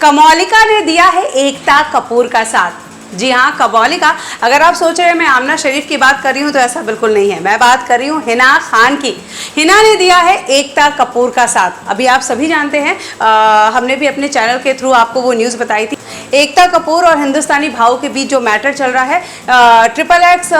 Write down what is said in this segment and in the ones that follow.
कमौलिका ने दिया है एकता कपूर का साथ। जी हाँ, कमौलिका, अगर आप सोच रहे हैं मैं आमना शरीफ की बात कर रही हूँ तो ऐसा बिल्कुल नहीं है। मैं बात कर रही हूँ हिना खान की। हिना ने दिया है एकता कपूर का साथ। अभी आप सभी जानते हैं, हमने भी अपने चैनल के थ्रू आपको वो न्यूज़ बताई थी। एकता कपूर और हिंदुस्तानी भाव के बीच जो मैटर चल रहा है, XXX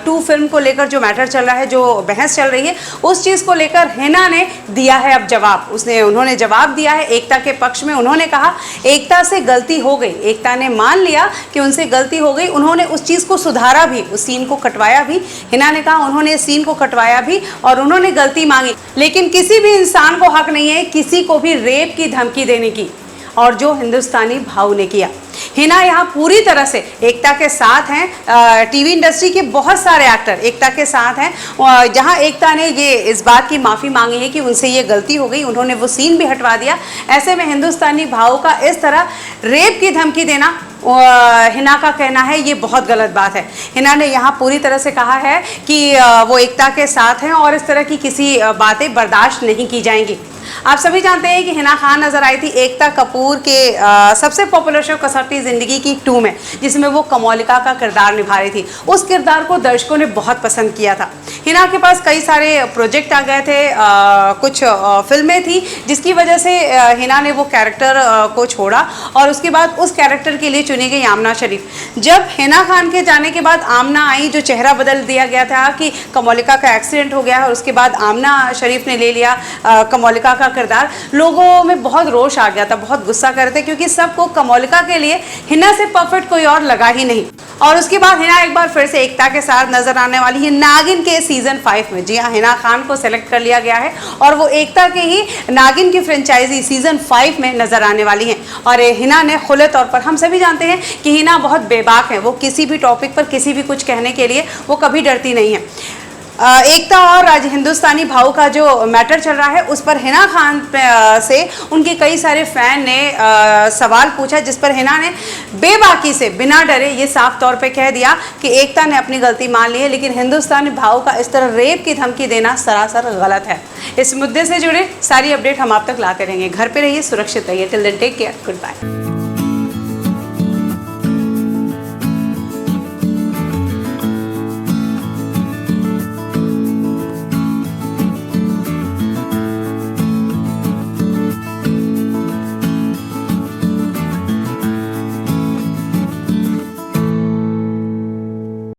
2 फिल्म को लेकर जो मैटर चल रहा है, जो बहस चल रही है, उस चीज़ को लेकर हिना ने दिया है अब जवाब। उन्होंने जवाब दिया है एकता के पक्ष में। उन्होंने कहा एकता से गलती हो गई। एकता ने मान लिया कि उनसे गलती हो गई। उन्होंने उस चीज़ को सुधारा भी, उस सीन को कटवाया भी। हिना ने कहा उन्होंने इस सीन को कटवाया भी और उन्होंने गलती मांगी। लेकिन किसी भी इंसान को हक नहीं है किसी को भी रेप की धमकी देने की, और जो हिंदुस्तानी भाव ने किया। हिना यहाँ पूरी तरह से एकता के साथ हैं। टीवी इंडस्ट्री के बहुत सारे एक्टर एकता के साथ हैं। जहाँ एकता ने ये इस बात की माफ़ी मांगी है कि उनसे ये गलती हो गई, उन्होंने वो सीन भी हटवा दिया। ऐसे में हिंदुस्तानी भाव का इस तरह रेप की धमकी देना, हिना का कहना है ये बहुत गलत बात है। हिना ने यहाँ पूरी तरह से कहा है कि वो एकता के साथ हैं और इस तरह की किसी बातें बर्दाश्त नहीं की जाएंगी। आप सभी जानते हैं कि हिना खान नजर आई थी एकता कपूर के सबसे पॉपुलर शो कसौटी ज़िंदगी की 2 में, जिसमें वो कमौलिका का किरदार निभा रही थी। उस किरदार को दर्शकों ने बहुत पसंद किया था। हिना के पास कई सारे प्रोजेक्ट आ गए थे, कुछ फिल्में थी, जिसकी वजह से हिना ने वो कैरेक्टर को छोड़ा और उसके बाद उस कैरेक्टर के लिए चुनी गई आमना शरीफ। जब हिना खान के जाने के बाद आमना आई, जो चेहरा बदल दिया गया था कि कमौलिका का एक्सीडेंट हो गया है और उसके बाद आमना शरीफ ने ले लिया कमौलिका का किरदार, लोगों में बहुत रोष आ गया था, बहुत गुस्सा कर रहे थे, क्योंकि सबको कमौलिका के लिए हिना से परफेक्ट कोई और लगा ही नहीं। और उसके बाद हिना एक बार फिर से एकता के साथ नजर आने वाली है नागिन के सीजन 5 में। जी हाँ, हिना खान को सेलेक्ट कर लिया गया है और वो एकता के ही नागिन की फ्रेंचाइजी सीजन 5 में नजर आने वाली है। और हिना ने खुले तौर पर, हम सभी जानते हैं कि हिना बहुत बेबाक है, वो किसी भी टॉपिक पर किसी भी कुछ कहने के लिए वो कभी डरती नहीं है। एकता और आज हिंदुस्तानी भाव का जो मैटर चल रहा है उस पर हिना खान से उनके कई सारे फैन ने सवाल पूछा, जिस पर हिना ने बेबाकी से बिना डरे ये साफ तौर पे कह दिया कि एकता ने अपनी गलती मान ली है, लेकिन हिंदुस्तानी भाव का इस तरह रेप की धमकी देना सरासर गलत है। इस मुद्दे से जुड़े सारी अपडेट हम आप तक लाते रहेंगे। घर पे रहिए, सुरक्षित रहिए। Till then take care, good bye.